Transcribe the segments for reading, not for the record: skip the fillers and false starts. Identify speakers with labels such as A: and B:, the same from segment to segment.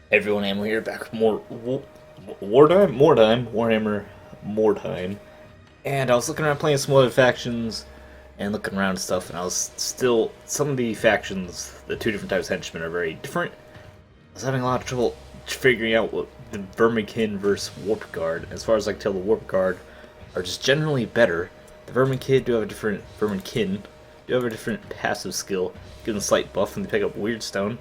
A: Everyone, Ammo here, back with more Warhammer Mordheim, and I was looking around playing some other factions and looking around and stuff, and I was still some of the factions, the two different types of henchmen are very different. I was having a lot of trouble figuring out what the Verminkin versus Warp Guard. As far as I can tell, the Warp Guard are just generally better. The Verminkin do have a different passive skill, give them a slight buff when they pick up Weird Stone.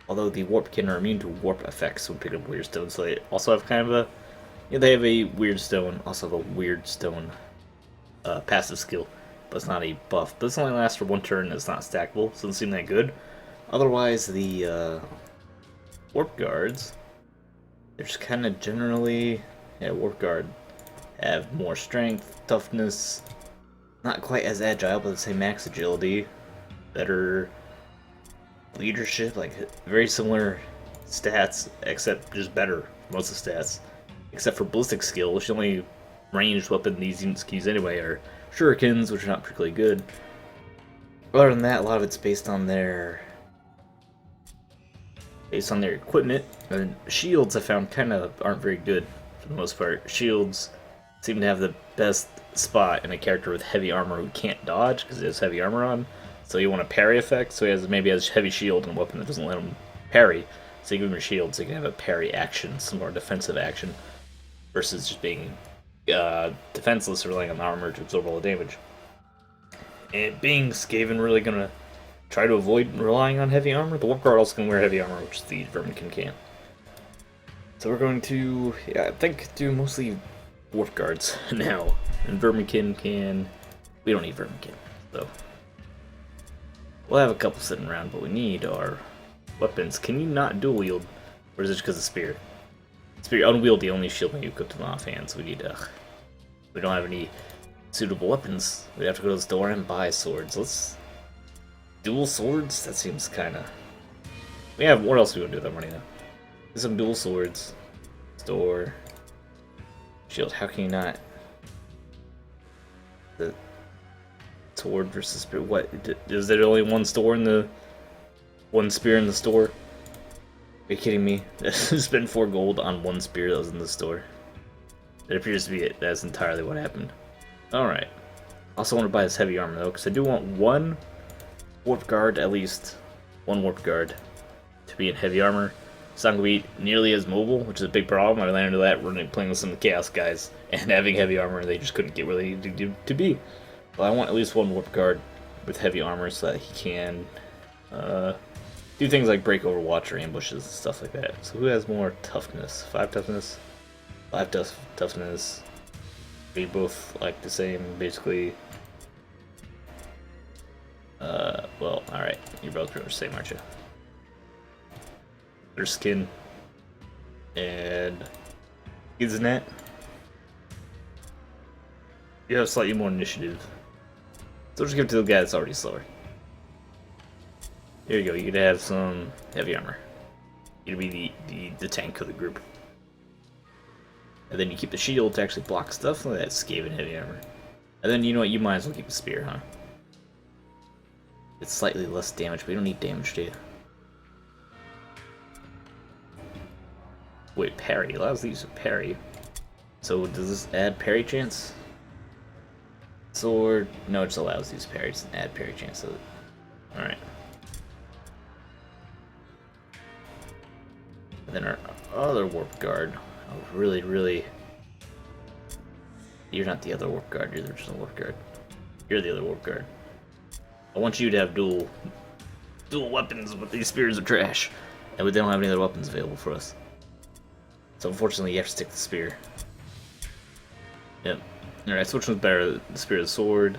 A: Although the Warpkin are immune to warp effects when pick up Weird Stone, so they also have kind of a... they have a Weird Stone, also have a Weird Stone passive skill, but it's not a buff. But this only lasts for one turn and it's not stackable, so it doesn't seem that good. Otherwise, the Warp Guards, they're just kind of generally... Warp Guard have more strength, toughness, not quite as agile, but the same max agility, better leadership, like very similar stats, except just better for most of the stats. Except for ballistic skill, which the only ranged weapon these units can use anyway are shurikens, which are not particularly good. Other than that, a lot of it's based on their equipment. And shields I found kind of aren't very good for the most part. Shields seem to have the best spot in a character with heavy armor who can't dodge because he has heavy armor on. So you want a parry effect, so he has heavy shield and a weapon that doesn't let him parry. So you give him a shield so you can have a parry action, some more defensive action, versus just being defenseless or relying on the armor to absorb all the damage. And being Skaven really gonna try to avoid relying on heavy armor, the Warp Guard also can wear heavy armor, which the Verminkin can't. So we're going to, I think, do mostly Warp Guards now. And Verminkin can... we don't need Verminkin, so... we'll have a couple sitting around, but we need our weapons. Can you not dual wield? Or is it just because of spear? Spear unwieldy, only shield when you equip them offhand, so we need we don't have any suitable weapons. We have to go to the store and buy swords. Let's dual swords? That seems kinda... we have, what else do we want to do with that money now? Get some dual swords. Store. Shield, how can you not? The sword versus spear. What is there only one store in the one spear in the store? Are you kidding me? Spend 4 gold on one spear that was in the store. It appears to be it. That's entirely what happened. Alright. Also want to buy this heavy armor though, because I do want one warp guard, at least one warp guard, to be in heavy armor. It's not going to be nearly as mobile, which is a big problem. I ran into that running playing with some of the Chaos guys and having heavy armor, they just couldn't get where they needed to be. But I want at least one warp guard with heavy armor so that he can do things like break overwatch or ambushes and stuff like that. So who has more toughness? 5 toughness? 5 toughness. We both like the same, basically. Well, alright. You're both pretty much the same, aren't you? Their skin. And... isn't it? You have slightly more initiative. So just give it to the guy that's already slower. There you go, you could have some heavy armor. You'd be the tank of the group. And then you keep the shield to actually block stuff, like that Skaven heavy armor. And then you know what, you might as well keep the spear, huh? It's slightly less damage, but you don't need damage, do you? Wait, parry. Allows the use of parry. So does this add parry chance? Sword. No, it just allows these parry. It doesn't add parry chance. So, alright. And then our other warp guard. Oh, really. You're not the other warp guard. You're the original warp guard. You're the other warp guard. I want you to have dual weapons, but these spears are trash, and we don't have any other weapons available for us. So unfortunately, you have to stick to the spear. Yep. Alright, so which one's better? The spear or the sword?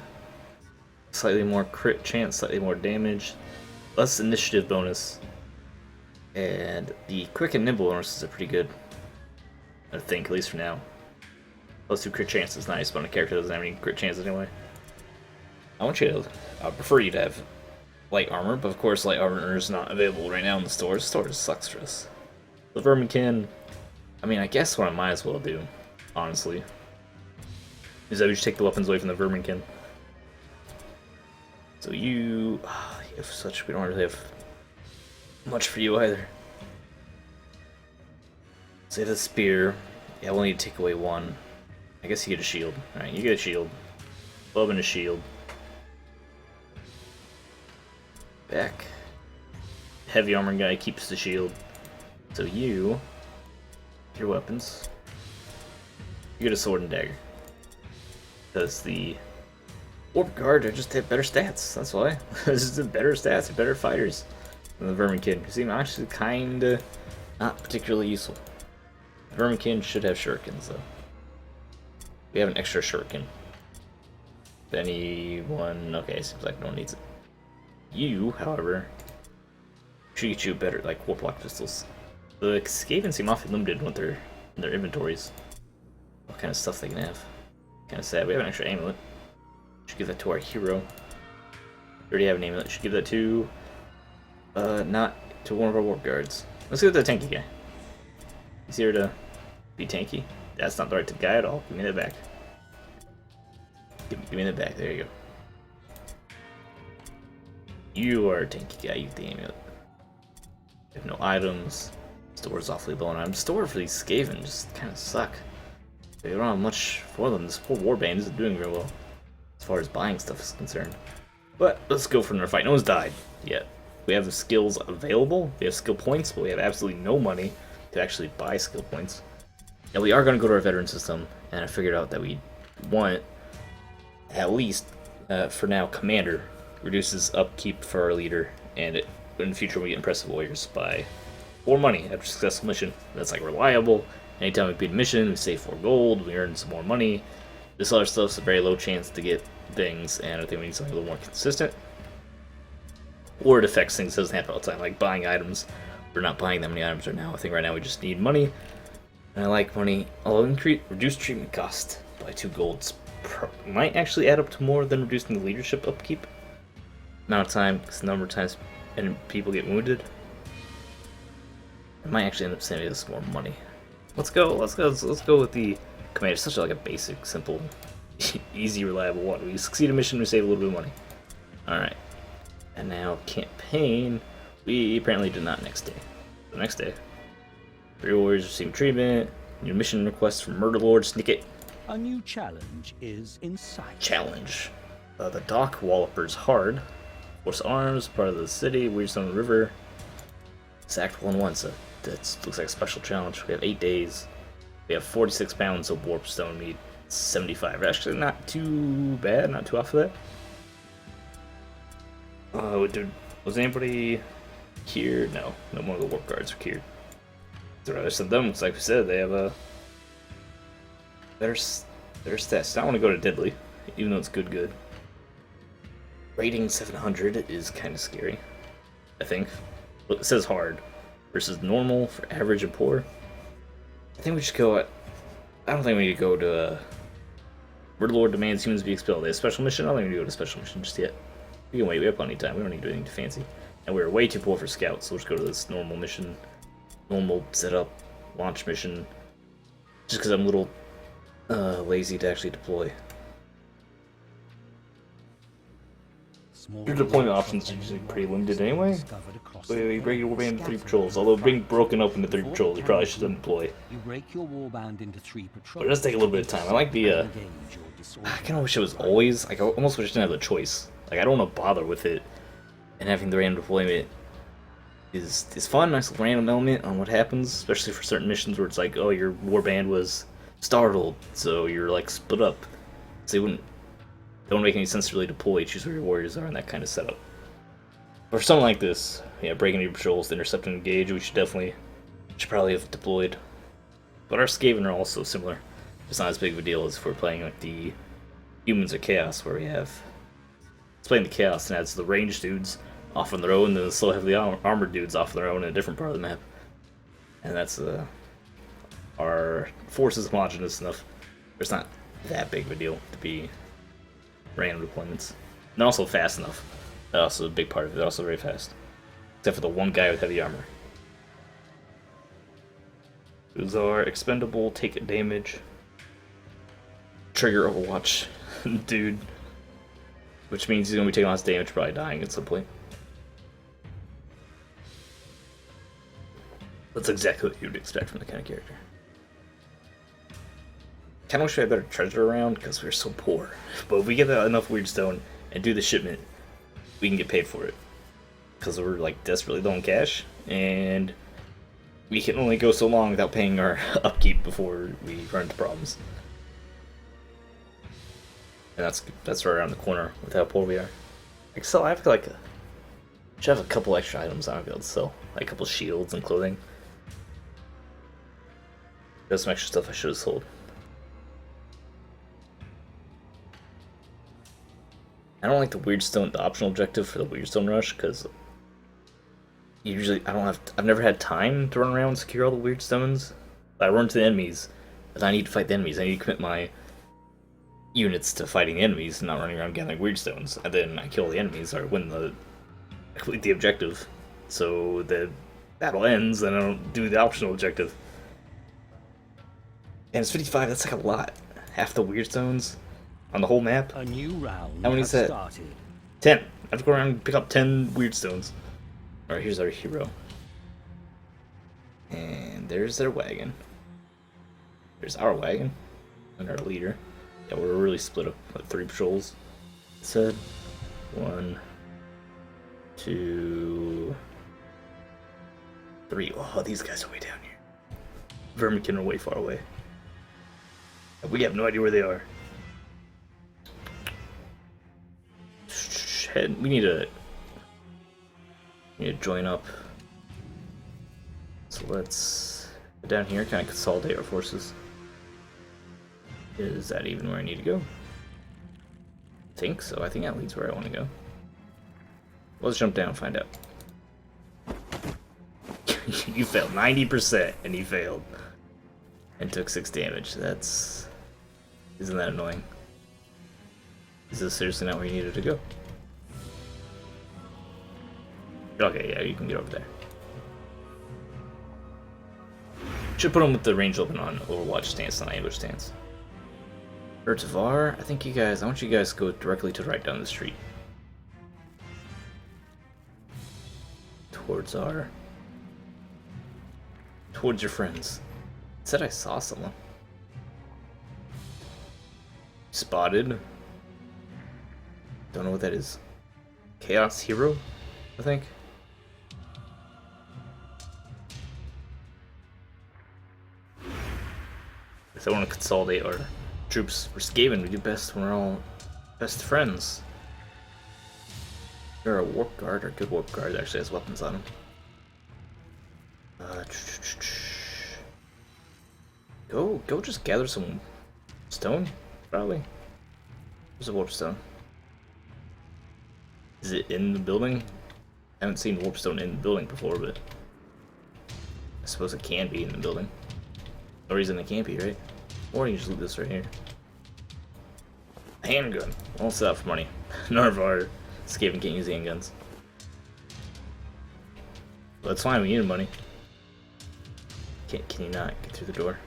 A: Slightly more crit chance, slightly more damage, less initiative bonus, and the quick and nimble bonuses are pretty good. I think, at least for now. Plus 2 crit chance is nice, but on a character that doesn't have any crit chance anyway. I prefer you to have light armor, but of course light armor is not available right now in the store. The store just sucks for us. The Verminkin, I mean, I guess what I might as well do, honestly, is that we just take the weapons away from the Verminkin. So you have such, we don't really have much for you either. Say the spear. Yeah, we'll need to take away one. I guess you get a shield. Alright, you get a shield. Bow and a shield. Back. Heavy armor guy keeps the shield. So your weapons. You get a sword and dagger. Because the Warp Guard are just have better stats, that's why. It's just better stats, they're better fighters than the Verminkin. You see, I'm actually kinda not particularly useful. Verminkin should have shurikens though. We have an extra shuriken. Anyone? Okay, seems like no one needs it. You, however, should get you better, like warp lock pistols. The Skaven seem awfully limited with their inventories. What kind of stuff they can have. Kind of sad. We have an extra amulet. Should give that to our hero. We already have an amulet. Should give that to not to one of our warp guards. Let's go with the tanky guy. He's here to be tanky. That's not the right guy at all. Give me that back. Give me that back. There you go. You are a tanky guy. You get the amulet. We have no items. Store's awfully low on items. Store for these Skaven just kind of suck. We don't have much for them. This poor warband isn't doing very well as far as buying stuff is concerned. But let's go for another fight. No one's died yet. We have the skills available. We have skill points, but we have absolutely no money to actually buy skill points. And we are going to go to our veteran system, and I figured out that we want, at least for now, Commander reduces upkeep for our leader, and in the future we get Impressive Warriors by 4 money after successful mission. That's like reliable. Anytime we beat a mission, we save 4 gold, we earn some more money. This other stuff's a very low chance to get things, and I think we need something a little more consistent. Or it affects things that doesn't happen all the time, like buying items. We're not buying that many items right now. I think right now we just need money. And I like money. I'll reduce treatment cost by 2 golds. Might actually add up to more than reducing the leadership upkeep. Amount of time, because the number of times and people get wounded. It might actually end up saving us more money. Let's go with the command. It's such like a basic, simple, easy, reliable one. We succeed a mission, we save a little bit of money. Alright. And now campaign, we apparently did not next day. The next day. 3 warriors receive treatment. New mission request from Murder Lord, sneak it.
B: A new challenge is in sight.
A: Challenge. The dock wallopers hard. Force arms, part of the city, Weird Stone River. It's Act 1-1, so that looks like a special challenge. We have 8 days. We have 46 pounds of warpstone meat. 75. Actually, not too bad. Not too off of that. Was anybody here? No. No one of the warp guards are here. The rest of them, looks like we said, they have a better stats. I don't want to go to Deadly, even though it's good. Rating 700 is kind of scary, I think. It says hard versus normal for average and poor. I think we should go at. I don't think we need to go to. Murder Lord demands humans be expelled. They have a special mission. I don't think we need to go to a special mission just yet. We can wait. We have plenty of time. We don't need to do anything fancy. And we're way too poor for scouts, so let's go to this normal mission, normal setup, launch mission. Just because I'm a little lazy to actually deploy. Your deployment options are usually pretty limited anyway. We break your warband into 3 patrols. Although being broken up into 3 patrols, you probably should deploy. But it does take a little bit of time. I like the. I kind of wish it was always. Like, I almost wish I didn't have the choice. Like, I don't want to bother with it. And having the random deployment is fun. Nice little random element on what happens, especially for certain missions where it's like, oh, your warband was startled, so you're like split up. So it don't make any sense to really deploy, choose where your warriors are, and that kind of setup. For something like this, yeah, breaking your patrols, intercept and engage, we should probably have deployed. But our Skaven are also similar. It's not as big of a deal as if we're playing like the Humans or Chaos, where we have. It's playing the Chaos and adds the ranged dudes off on their own, and then the slow heavily armored dudes off on their own in a different part of the map. And that's our force is homogenous enough. It's not that big of a deal to be random deployments. And also fast enough. That's also a big part of it. They're also very fast. Except for the one guy with heavy armor. Who's our expendable, take damage, trigger Overwatch dude. Which means he's going to be taking lots of damage, probably dying at some point. That's exactly what you'd expect from the kind of character. Kinda wish we had better treasure around, because we're so poor. But if we get enough weirdstone and do the shipment, we can get paid for it. Because we're like desperately low on cash, and we can only go so long without paying our upkeep before we run into problems. And that's right around the corner with how poor we are. Excel, I have like should have a couple extra items I might be able to sell. Like a couple shields and clothing. There's some extra stuff I should have sold. I don't like the weirdstone, the optional objective for the weirdstone rush, because usually I've never had time to run around and secure all the weird-stones. I run to the enemies, but I need to fight the enemies. I need to commit my units to fighting the enemies, and not running around gathering weird-stones. And then I kill the enemies, or complete the objective. So the battle ends, and I don't do the optional objective. And it's 55, that's like a lot. Half the weird-stones on the whole map.
B: A new round
A: How many is that?
B: started.
A: 10. I have to go around and pick up 10 weird-stones. Alright, here's our hero. And there's their wagon. There's our wagon. And our leader. Yeah, we're really split up with 3 patrols. It said 1, 2, 3. Oh, these guys are way down here. Vermican are way far away. We have no idea where they are. We need to join up. So let's go down here, kind of consolidate our forces. Is that even where I need to go? I think so. I think that leads where I want to go. Let's jump down and find out. You failed 90%, and he failed. And took 6 damage. Isn't that annoying? Is this seriously not where you needed to go? Okay, yeah, you can get over there. Should put him with the range open on Overwatch stance, not ambush stance. Urtavar, I want you guys to go directly to the right down the street. Towards your friends. It said I saw someone. Spotted. Don't know what that is. Chaos Hero, I think. If I want to consolidate our troops, we're Skaven, we do best when we're all best friends. You're a warp guard, or good warp guard actually has weapons on him. Go just gather some stone, probably. There's a warp stone. Is it in the building? I haven't seen warpstone in the building before, but I suppose it can be in the building. No reason it can't be, right? Or you just leave this right here. A handgun. I'll sell that for money. None of our Skaven can't use handguns. Well, that's fine, we need money. Can you not get through the door?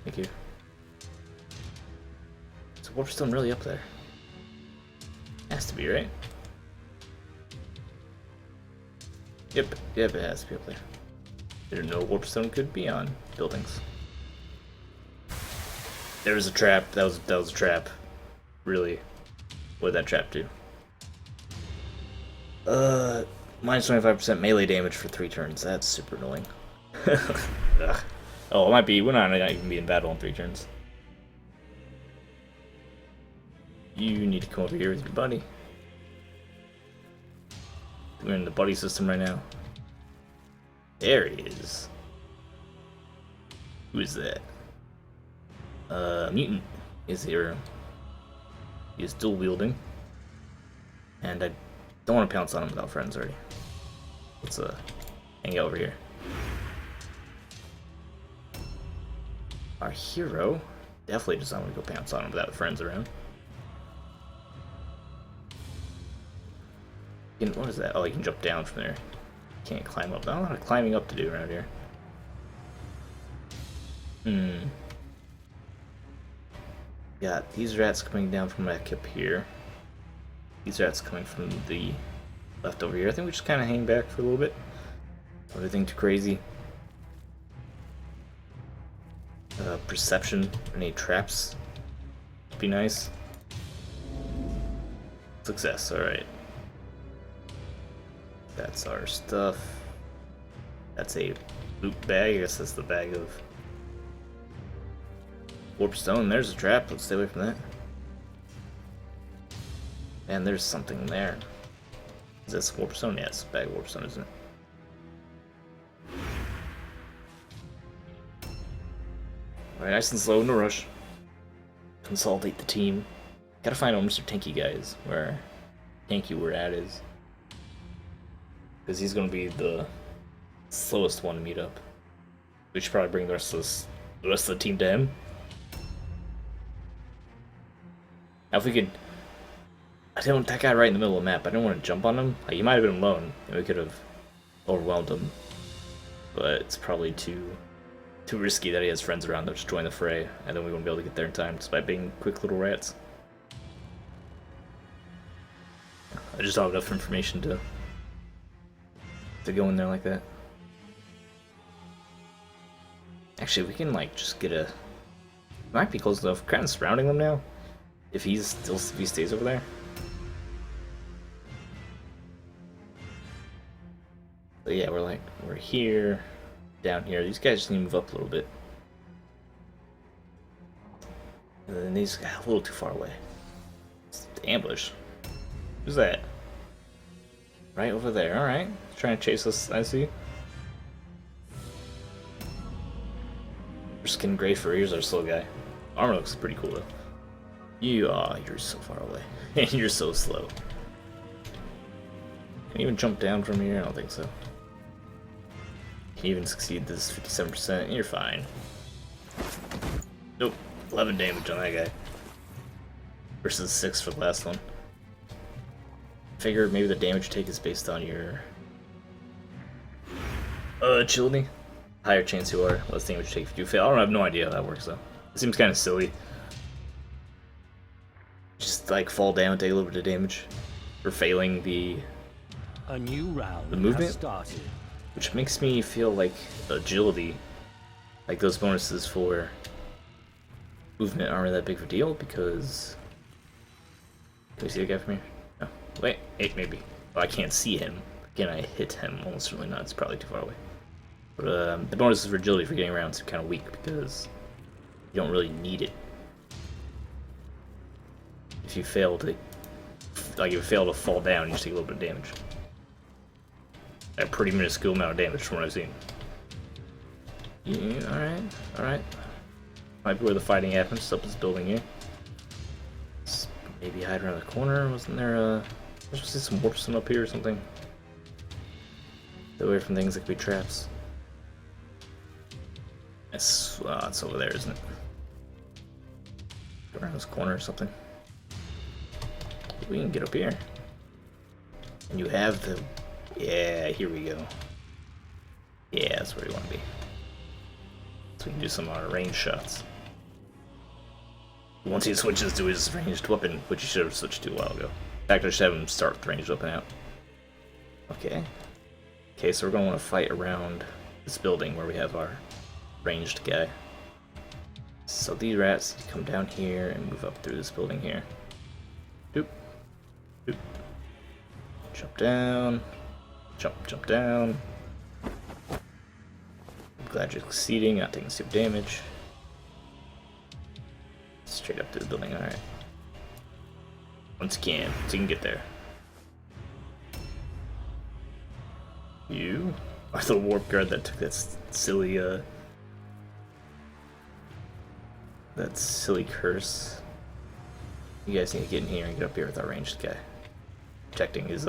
A: Thank you. Is the warpstone really up there? Has to be, right? Yep, it has to be up there. Didn't know warpstone could be on buildings. There was a trap. That was a trap. Really, what did that trap do? Minus 25% melee damage for 3 turns. That's super annoying. Ugh. Oh, it might be. We're not even be in battle in 3 turns. You need to come over here with your buddy. We're in the buddy system right now. There he is. Who is that? Mutant is here. He is dual wielding. And I don't want to pounce on him without friends already. Let's hang out over here. Our hero definitely does not want to go pounce on him without friends around. What is that? Oh, you can jump down from there. Can't climb up. Not a lot of climbing up to do around here. Got these rats coming down from back up here. These rats coming from the left over here. I think we just kind of hang back for a little bit. Don't do anything too crazy. Perception. Any traps? Be nice. Success. All right. That's our stuff. That's a loot bag. I guess that's the bag of warp stone. There's a trap. Let's stay away from that. And there's something there. Is this warp stone? Yeah, it's a bag of warp stone, isn't it? Alright, nice and slow, no rush. Consolidate the team. Gotta find out Mr. Tanky guy is, where Tanky we're at is. Because he's gonna be the slowest one to meet up. We should probably bring the rest of the team to him. Now if we could, that guy right in the middle of the map. I don't want to jump on him. Like, he might have been alone, and we could have overwhelmed him. But it's probably too risky that he has friends around that just join the fray, and then we won't be able to get there in time just by being quick little rats. I just don't have enough information to go in there like that. Actually, we can like just get a. Might be close enough. Kind of surrounding them now. If he stays over there. But yeah, we're here, down here. These guys just need to move up a little bit. And then these guys a little too far away. It's the ambush. Who's that? Right over there. All right, trying to chase us. I see. Skin gray fur. Here's our slow guy. Armor looks pretty cool though. You're so far away. And you're so slow. Can you even jump down from here? I don't think so. Can you even succeed this 57%? You're fine. Nope. 11 damage on that guy. Versus 6 for the last one. Figure maybe the damage you take is based on your agility. Higher chance you are, less damage you take if you fail. I have no idea how that works though. It seems kind of silly. Just like fall down and take a little bit of damage for failing
B: a new round
A: the movement,
B: has started.
A: Which makes me feel like agility, like those bonuses for movement aren't really that big of a deal because. Can we see the guy from here? No. Wait, 8 maybe. Oh, I can't see him. Can I hit him? Almost certainly not. It's probably too far away. But the bonuses for agility for getting around is kind of weak because you don't really need it. If you fail to, fall down, you just take a little bit of damage. A pretty minuscule amount of damage from what I've seen. Yeah, alright. Might be where the fighting happens, up this building here. Let's maybe hide around the corner. Wasn't there there's supposed to be some warp stone up here or something? Stay away from things that could be traps. It's over there, isn't it? Go around this corner or something. We can get up here. And you have the... Yeah, here we go. Yeah, that's where we want to be. So we can do some range shots. Once he switches to his ranged weapon, which he should have switched to a while ago. In fact, I should have him start with ranged weapon out. Okay. Okay, so we're going to want to fight around this building where we have our ranged guy. So these rats come down here and move up through this building here. Doop. Doop. Jump down. Jump down. I'm glad you're succeeding, not taking super damage. Straight up to the building, alright. Once you can get there. You are the warp guard that took that silly curse. You guys need to get in here and get up here with our ranged guy. Protecting his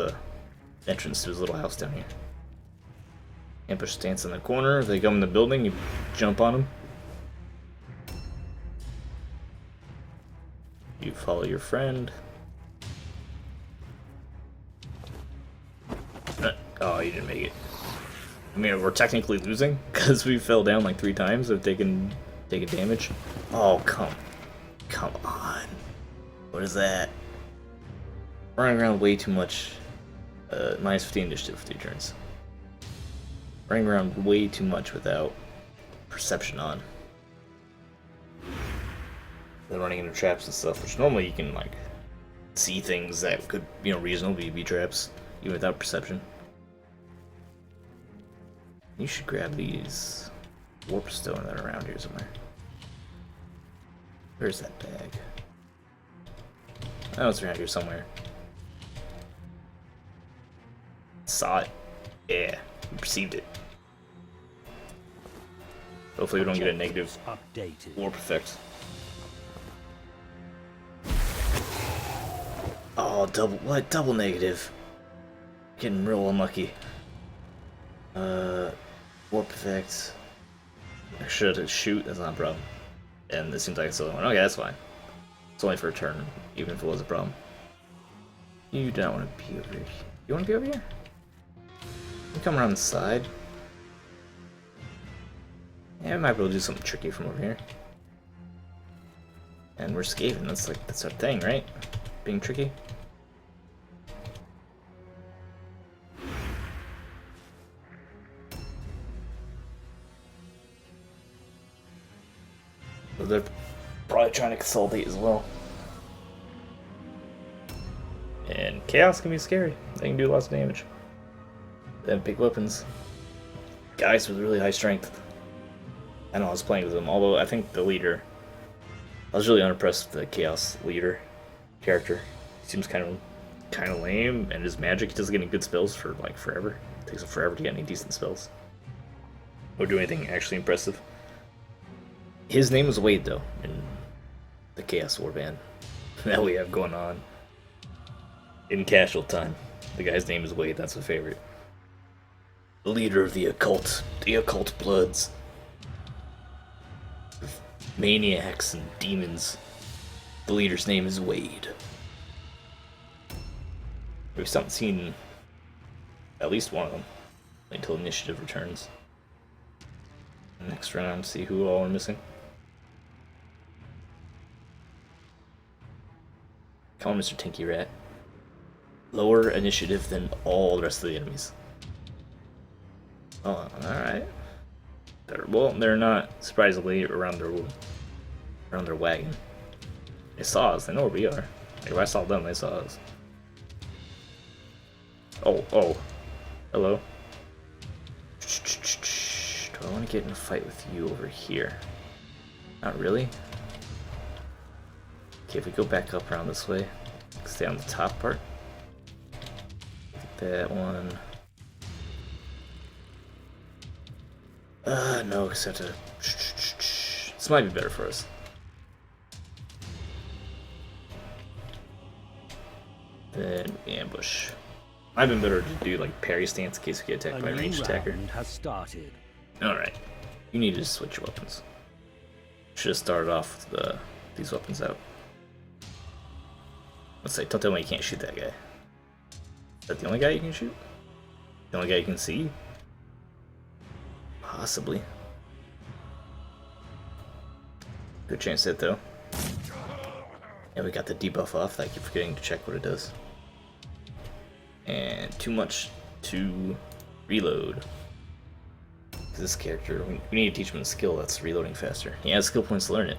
A: entrance to his little house down here. Ambush stance in the corner. If they come in the building, you jump on them. You follow your friend. Oh, you didn't make it. I mean, we're technically losing because we fell down like 3 times. Have taken damage. Oh, come on. What is that? Running around way too much. Minus 15 initiative for 2 turns. Running around way too much without perception on. They're running into traps and stuff, which normally you can like see things that could, reasonably be traps, even without perception. You should grab these warp stone that are around here somewhere. Where's that bag? Oh, it's around here somewhere. Saw it. Yeah, we perceived it. Hopefully we don't get a negative warp effect. Oh, double negative. Getting real unlucky. Warp effects. I should shoot, that's not a problem. And this seems like it's the only one. Okay, that's fine. It's only for a turn, even if it was a problem. You don't want to be over here. You want to be over here? You come around the side. Yeah, we might be able to do something tricky from over here. And we're Skaven, that's our thing, right? Being tricky. So they're probably trying to consolidate as well. And Chaos can be scary. They can do lots of damage. They have big weapons. Guys with really high strength. I know I was playing with them, although I think the leader... I was really unimpressed with the Chaos leader character. He seems kind of lame, and his magic, he doesn't get any good spells for like forever. It takes him forever to get any decent spells. Or do anything actually impressive. His name is Wade, though, in the Chaos Warband that we have going on in casual time. The guy's name is Wade, that's my favorite. The leader of the occult bloods. Maniacs and demons. The leader's name is Wade. We've seen at least one of them until initiative returns. Next round, see who all are missing. Call him Mr. Tinky Rat. Lower initiative than all the rest of the enemies. Oh, alright. Well, they're not surprisingly around their wagon. They saw us. They know where we are. Like, if I saw them, they saw us. Oh. Hello. Do I want to get in a fight with you over here? Not really. Okay, if we go back up around this way, stay on the top part. Get that one. No, because I have to... This might be better for us. Then ambush. Might have been better to do like parry stance in case we get attacked by a ranged attacker. Alright. You need to switch your weapons. Should have started off with these weapons out. Let's say, don't tell me you can't shoot that guy. Is that the only guy you can shoot? The only guy you can see? Possibly. Good chance hit though. And we got the debuff off. I keep forgetting to check what it does. And too much to reload. This character, we need to teach him a skill that's reloading faster. He has skill points to learn it.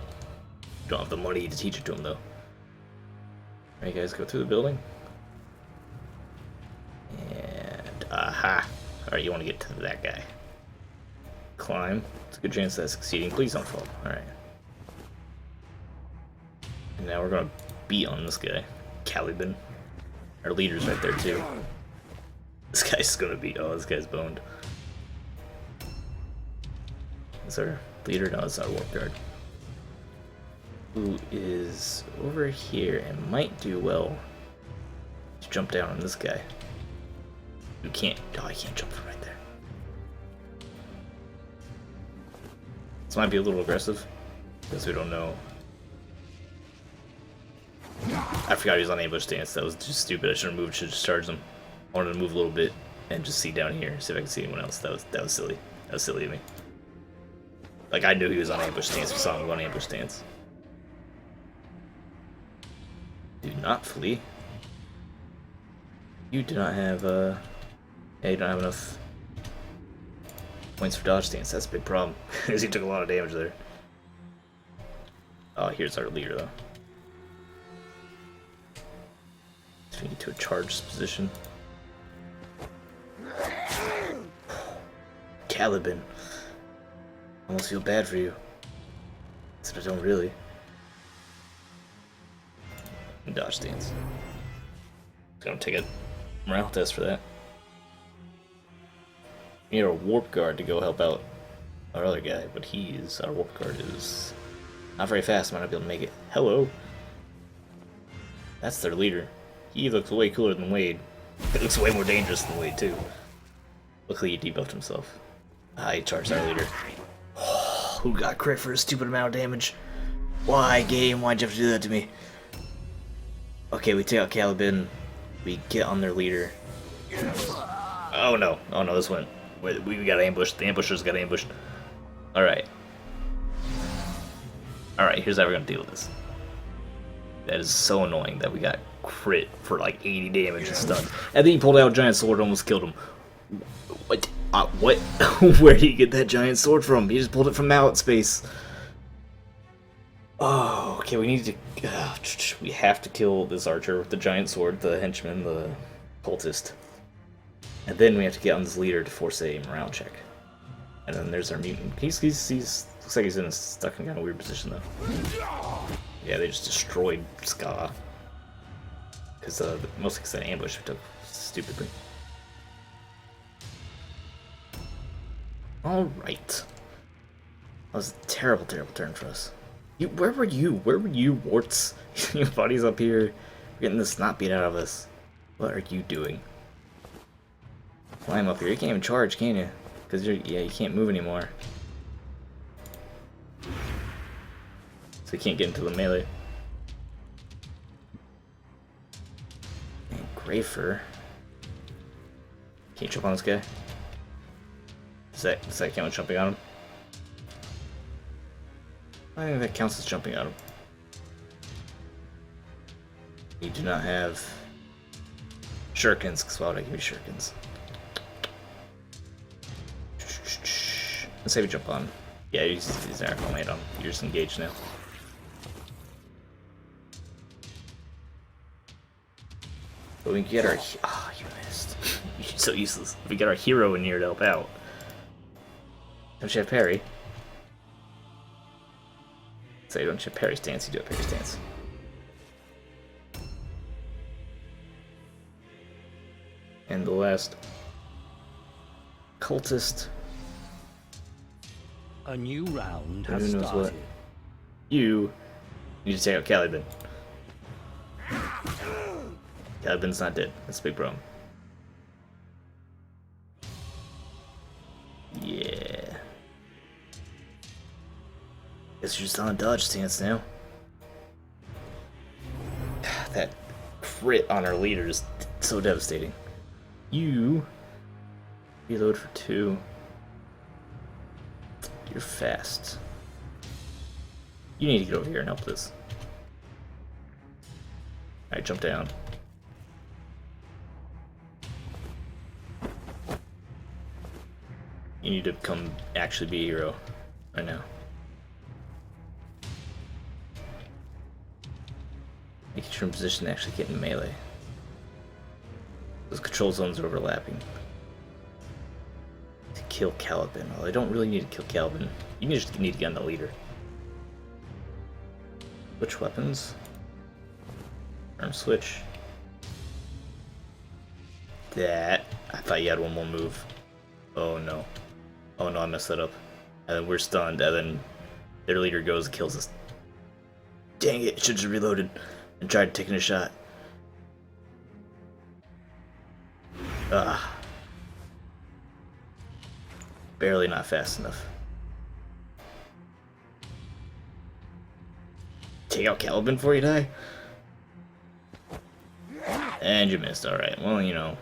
A: We don't have the money to teach it to him though. Alright guys, go through the building. And aha! Alright, you want to get to that guy. Climb. It's a good chance of that succeeding. Please don't fall. Alright. And now we're gonna beat on this guy. Caliban. Our leader's right there too. This guy's gonna beat. Oh, this guy's boned. Is our leader? No, it's our warp guard. Who is over here and might do well to jump down on this guy. Who can't. Oh, I can't jump from right there. This might be a little aggressive because we don't know. I forgot he was on ambush stance. That was just stupid. I should have moved. Should have just charged him. I wanted to move a little bit and just see down here, see if I can see anyone else. That was silly. That was silly of me. Like I knew he was on ambush stance. We saw him go on ambush stance. Do not flee. You do not have yeah, you don't have enough points for dodge stance. That's a big problem because he took a lot of damage there. Oh, here's our leader, though. Swing to a charged position. Caliban. I almost feel bad for you. Except I don't really. Dodge stance. Gonna take a morale test for that. We need our warp guard to go help out our other guy, but our warp guard is not very fast. Might not be able to make it. Hello. That's their leader. He looks way cooler than Wade. He looks way more dangerous than Wade too. Luckily he debuffed himself. He charged our leader. Who got crit for a stupid amount of damage? Why, game? Why'd you have to do that to me? Okay, we take out Caliban. We get on their leader. Oh no. Oh no, this went. We got ambushed. The ambushers got ambushed. Alright. Alright, here's how we're gonna deal with this. That is so annoying that we got crit for like 80 damage and stunned. And then he pulled out a giant sword and almost killed him. What? What? Where did he get that giant sword from? He just pulled it from mallet space. Oh, okay, we need to... we have to kill this archer with the giant sword, the henchman, the cultist. And then we have to get on this leader to force a morale check. And then there's our mutant. He's looks like he's stuck in kind of weird position, though. Yeah, they just destroyed Ska. Because mostly because that ambush we took stupidly. Alright. That was a terrible, terrible turn for us. Where were you? Where were you, warts? Your body's up here. We're getting the snot beat out of us. What are you doing? Climb up here. You can't even charge, can you? Because you can't move anymore. So you can't get into the melee. And Grafer. Can't jump on this guy. Does that count as jumping on him? I think that counts as jumping on him. You do not have shurikens, because why would I give you shurikens? Let's say we jump on. Yeah, he's there. I'll land on. You're just engaged now. But we can get our... Ah, you missed. You're so useless. We get our hero in here to help out. Don't you have parry? So you don't have parry stance, you do a parry stance. And the last cultist.
B: A new round has
A: Who knows
B: started.
A: what? You need to take out Caliban. Caliban's not dead. That's a big problem. Yeah. Guess you're just on a dodge stance now. That crit on our leader is so devastating. You reload for 2. You're fast. You need to get over here and help this. Alright, jump down. You need to come actually be a hero right now. Make sure in position to actually get in melee. Those control zones are overlapping. To kill Caliban. Well, I don't really need to kill Caliban. You just need to get on the leader. Switch weapons. Arm switch. That. I thought you had one more move. Oh no. Oh no, I messed that up. And then we're stunned, and then their leader goes and kills us. Dang it, should've just reloaded and tried taking a shot. Barely not fast enough. Take out Caliban before you die? And you missed, alright. Well, you know.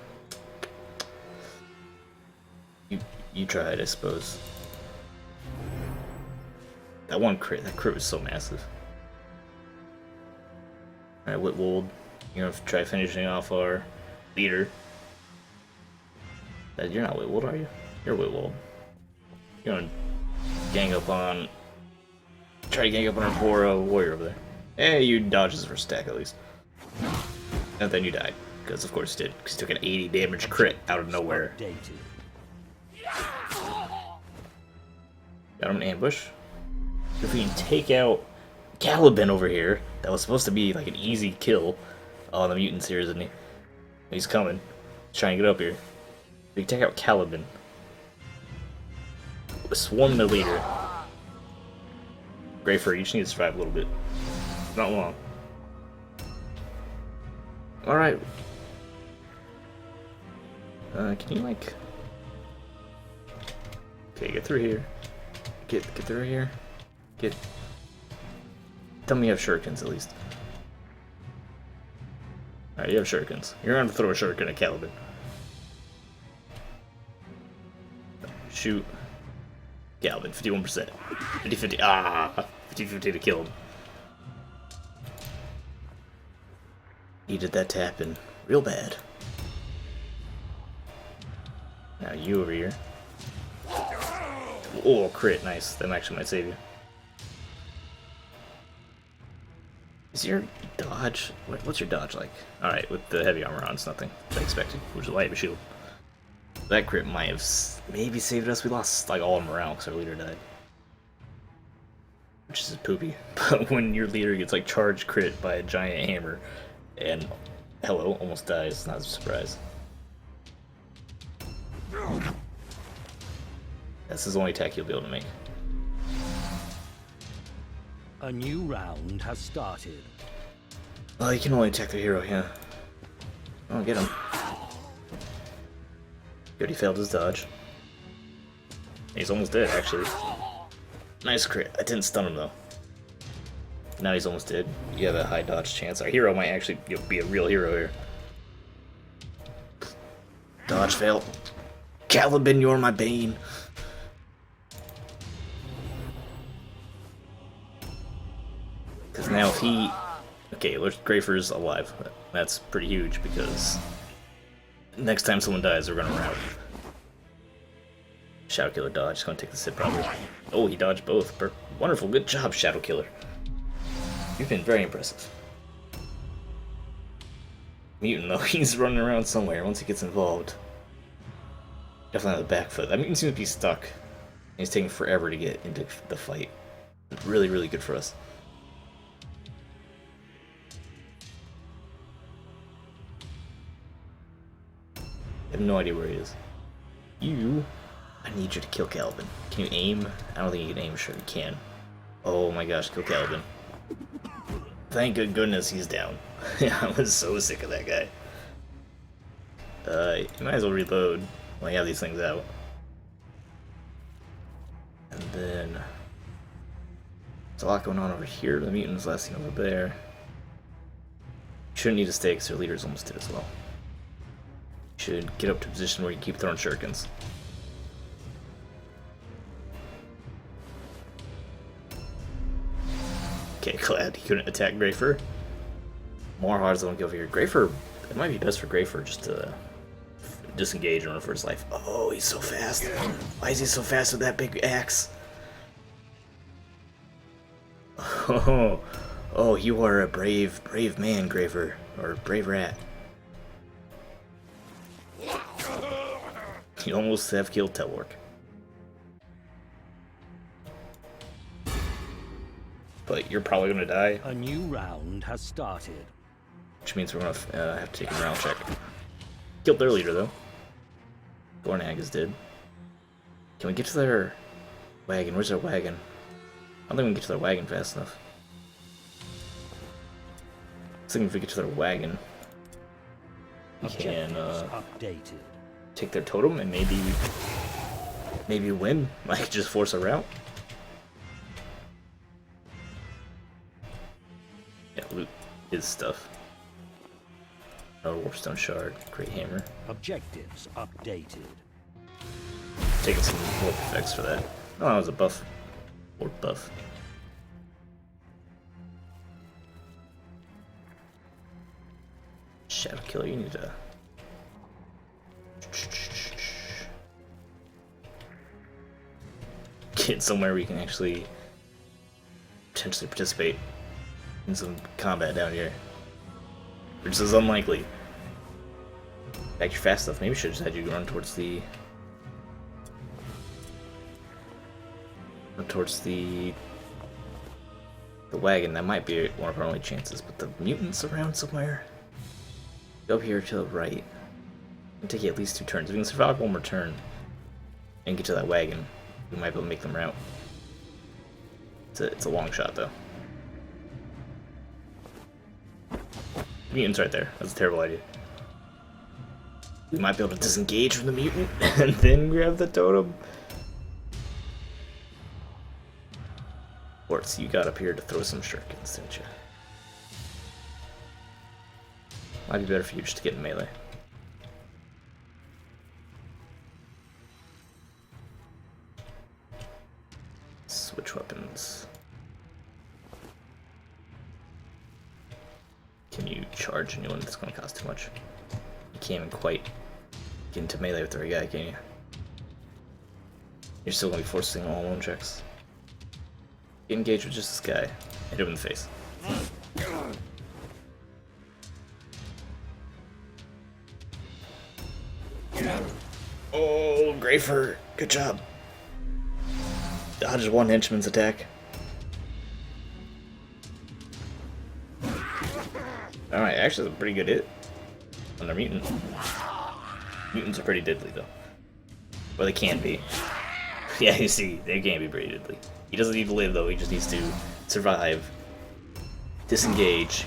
A: You tried, I suppose. That crit was so massive. Alright, Whitwold, you're gonna try finishing off our leader. You're not Whitwold, are you? You're Whitwold. You're gonna gang up on Try to gang up on our poor warrior over there. Hey, you dodged his first stack at least. And then you died. Because of course you did. Because you took an 80 damage crit out of nowhere. Got him an ambush. If we can take out Caliban over here, that was supposed to be like an easy kill. Oh, the mutant's here, isn't he? He's coming. He's trying to get up here. We can take out Caliban. Swarm the leader. Greyfur, you just need to survive a little bit. Not long. Alright. Can you like... Okay, get through here. Get through here. Get... Tell me you have shurikens at least. Alright, you have shurikens. You're gonna throw a shuriken at Caliban. Shoot. Caliban, 51%. 50-50. Ah! 50-50 to kill him. Needed that to happen real bad. Now you over here. Oh, crit, nice. That actually might save you. Is your dodge... What's your dodge like? Alright, with the heavy armor on, it's nothing I expected. Which is a light shield. That crit might have maybe saved us. We lost like all morale because our leader died. Which is poopy. But when your leader gets like charged crit by a giant hammer and hello, almost dies, it's not a surprise. That's his only attack you'll be able to make.
B: A new round has started.
A: Well, you can only attack the hero, yeah. Oh, get him. He already failed his dodge. He's almost dead, actually. Nice crit. I didn't stun him, though. Now he's almost dead. You have a high dodge chance. Our hero might actually be a real hero here. Dodge fail. Caliban, you're my bane. Because now if he... Okay, Greyfur's alive. That's pretty huge because... Next time someone dies, we're gonna rout. Shadow Killer dodge. He's gonna take the sit probably. Oh, he dodged both. Wonderful. Good job, Shadow Killer. You've been very impressive. Mutant, though, he's running around somewhere once he gets involved. Definitely on the back foot. That mutant seems to be stuck. He's taking forever to get into the fight. Really, really good for us. I have no idea where he is. I need you to kill Caliban. Can you aim? I don't think you can aim. Sure you can. Oh my gosh, kill Caliban. Thank goodness he's down. I was so sick of that guy. You might as well reload when you have these things out. And then... There's a lot going on over here. The mutant's last thing over there. You shouldn't need to stay because their leader's almost dead as well. You should get up to a position where you keep throwing shurikens. Okay, glad he couldn't attack Greyfur. More hearts don't go over here. Greyfur, it might be best for Greyfur just to disengage and run for his life. Oh, he's so fast. Why is he so fast with that big axe? Oh, you are a brave man, Greyfur. Or brave rat. You almost have killed Telork. But you're probably gonna die.
B: A new round has started.
A: Which means we're gonna have to take a round check. Killed their leader though. Gornag is dead. Can we get to their wagon? Where's their wagon? I don't think we can get to their wagon fast enough. I was thinking if we get to their wagon, we can take their totem and maybe win. Like just force a rout. Yeah, loot his stuff. Another warpstone shard, great hammer.
B: Objectives updated.
A: Taking some warp effects for that. Oh, that was a buff. Warp buff. Shadow Killer, you need to... get somewhere we can actually potentially participate in some combat down here. Which is unlikely. Back your fast stuff. Maybe I should just had you run towards the... the wagon. That might be one of our only chances, but the mutants around somewhere. Go up here to the right. It'll take you at least 2 turns. If we can survive one more turn and get to that wagon, we might be able to make them route. It's a long shot, though. Mutant's right there. That's a terrible idea. We might be able to disengage from the mutant and then grab the totem. Quartz, you got up here to throw some shurikens, didn't you? Might be better for you just to get in melee. Switch weapons. Can you charge a new one? That's going to cost too much. You can't even quite get into melee with the right guy, can you? You're still going to be forcing all one checks. Get engaged with just this guy. Hit him in the face. Oh, Grafer, good job. Dodged one henchman's attack. Alright, actually a pretty good hit on their mutant. Mutants are pretty diddly though. Or they can be. Yeah, you see, they can be pretty diddly. He doesn't need to live though, he just needs to survive, disengage.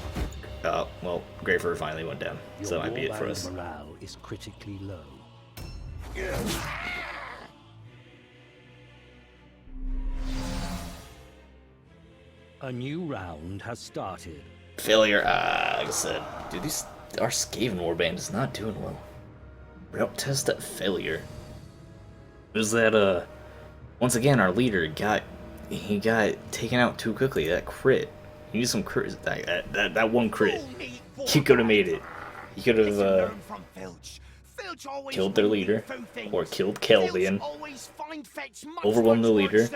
A: Well, Grafer finally went down, so that might be it for us.
B: Morale is critically low. A new round has started.
A: Failure. Like I said, dude, our Skaven warband is not doing well. Route test at failure. Was that once again our leader got taken out too quickly. That crit. He needs some crit. That one crit. He could have made it. He could have killed their leader, or killed Kelvian, overwhelmed the leader,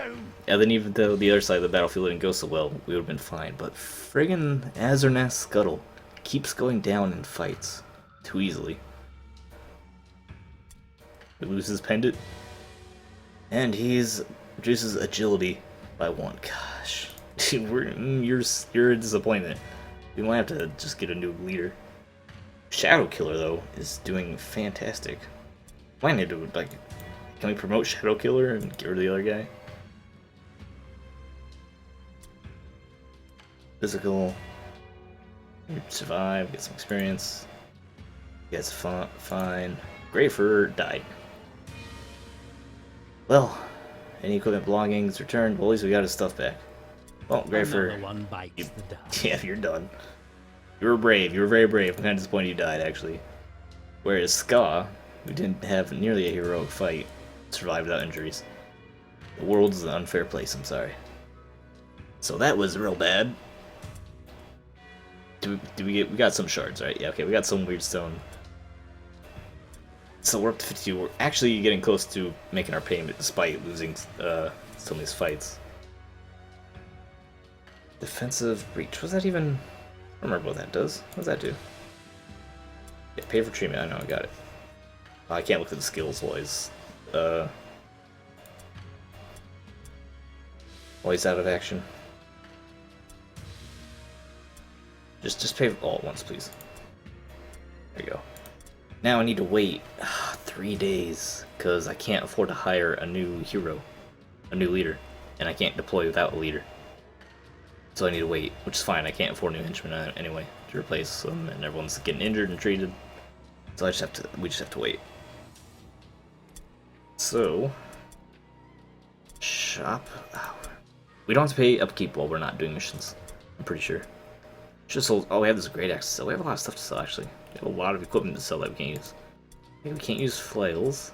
A: and then even though the other side of the battlefield didn't go so well, we would have been fine. But friggin' Azerneth's Scuttle keeps going down in fights too easily. We lose his pendant, and he's reduces agility by 1. Gosh, you're a disappointment. We might have to just get a new leader. Shadow Killer though is doing fantastic. Might need to can we promote Shadow Killer and get rid of the other guy? Physical. Survive, get some experience. You guys fine. Grafer died. Well, any equipment belongings returned. Well, at least we got his stuff back. Well, Grafer, yeah, you're done. You were brave. You were very brave. I'm kind of disappointed you died, actually. Whereas Ska, who didn't have nearly a heroic fight, survived without injuries. The world is an unfair place, I'm sorry. So that was real bad. We got some shards, right? Yeah, okay, we got some weird stone. So we're up to 52. We're actually getting close to making our payment despite losing some of these fights. Defensive breach. Was that even... I don't remember what that does. What does that do? Yeah, pay for treatment. I know, I got it. Oh, I can't look at the skills while he's out of action. Just pay all at once, please. There you go. Now I need to wait 3 days because I can't afford to hire a new hero, a new leader, and I can't deploy without a leader. So I need to wait, which is fine. I can't afford new henchmen anyway to replace them, and everyone's getting injured and treated. So we just have to wait. So shop. Oh, we don't have to pay upkeep while we're not doing missions. I'm pretty sure. Just oh, we have this great axe to sell. We have a lot of stuff to sell actually. We have a lot of equipment to sell that we can't use. Maybe we can't use flails.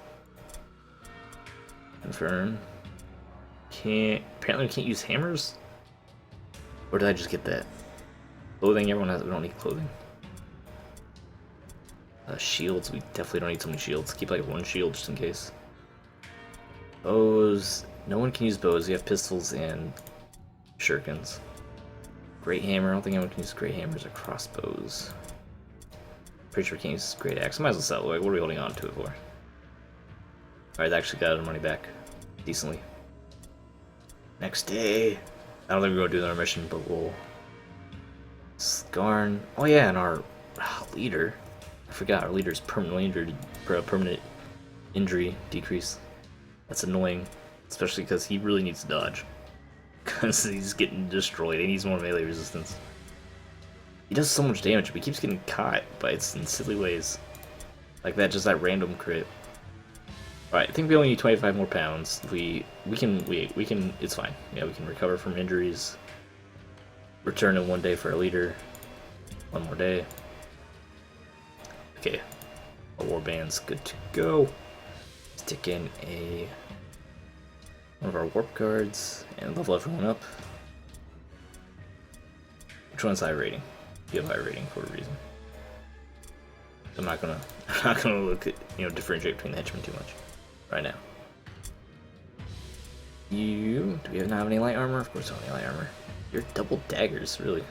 A: Confirm. Apparently we can't use hammers. Or did I just get that? Clothing, everyone has. We don't need clothing. Shields, we definitely don't need so many shields. Keep like 1 shield just in case. Bows, no one can use bows. We have pistols and shurikens. Great hammer. I don't think anyone can use great hammers or crossbows. Pretty sure we can't use great axe. Might as well sell it. Like, what are we holding on to it for? Alright, I actually got our money back. Decently. Next day. I don't think we're going to do another mission, but we'll... Scarn. Oh yeah, and our leader. I forgot, our leader's permanently injured. Permanent injury decrease. That's annoying. Especially because he really needs to dodge. Because he's getting destroyed. He needs more melee resistance. He does so much damage, but he keeps getting caught by it in silly ways. Like that, just that random crit. Alright, I think we only need 25 more pounds. We can, it's fine. Yeah, we can recover from injuries. Return in 1 day for our leader. 1 more day. Okay. Our warband's good to go. Stick in one of our warp guards and level everyone up. Which one's high rating? You have high rating for a reason. I'm not gonna look at, differentiate between the henchmen too much right now. Do we not have any light armor? Of course, we don't have any light armor. You're double daggers, really.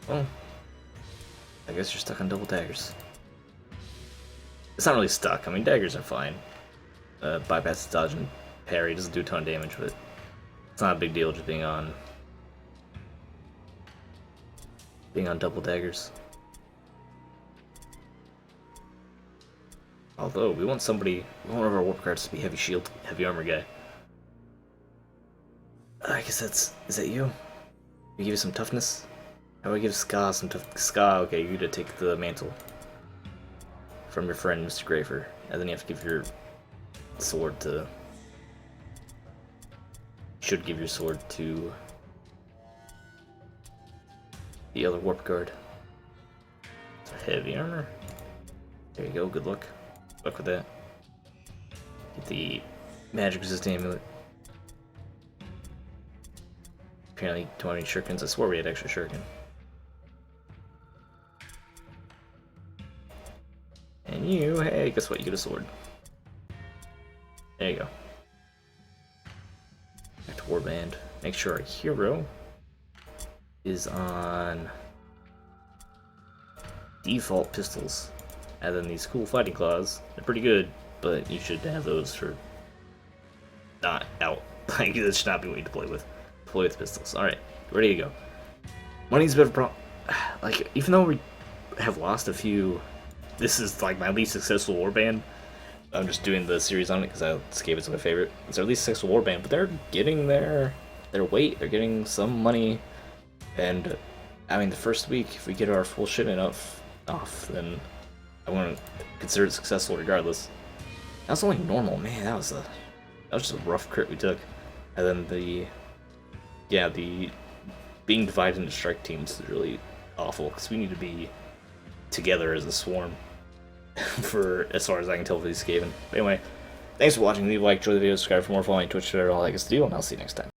A: Well, I guess you're stuck on double daggers. It's not really stuck. I mean, daggers are fine. Bypass dodge and parry doesn't do a ton of damage, but it's not a big deal just being on double daggers. Although we want one of our warp guards to be heavy shield, heavy armor guy. I guess is that you? We give you some toughness? How do I give Ska some Ska, okay, you to take the mantle from your friend Mr. Grafer, and then you have to give your sword to... You should give your sword to the other warp guard. It's a heavy armor. There you go, good luck. Good luck with that. Get the magic resistant amulet. Apparently 20 shurikens. I swore we had extra shuriken. And you, hey, guess what? You get a sword. There you go. Back to Warband. Make sure our hero is on default pistols. And then these cool fighting claws. They're pretty good, but you should have those for not out. Like, this should not be what you deploy with. Deploy with pistols. Alright, ready to go. Money's a bit of a problem. Like, even though we have lost a few, this is like my least successful warband. I'm just doing the series on it because Skaven's my favorite. It's our least successful warband, but they're getting their weight. They're getting some money, and I mean the first week, if we get our full shipment off, then I want to consider it successful regardless. That was only normal, man. That was just a rough crit we took, and then the being divided into strike teams is really awful because we need to be together as a swarm. For as far as I can tell for these Skaven. But anyway, thanks for watching. Leave a like, enjoy the video, subscribe for more, following Twitch, Twitter, all that good stuff, and I'll see you next time.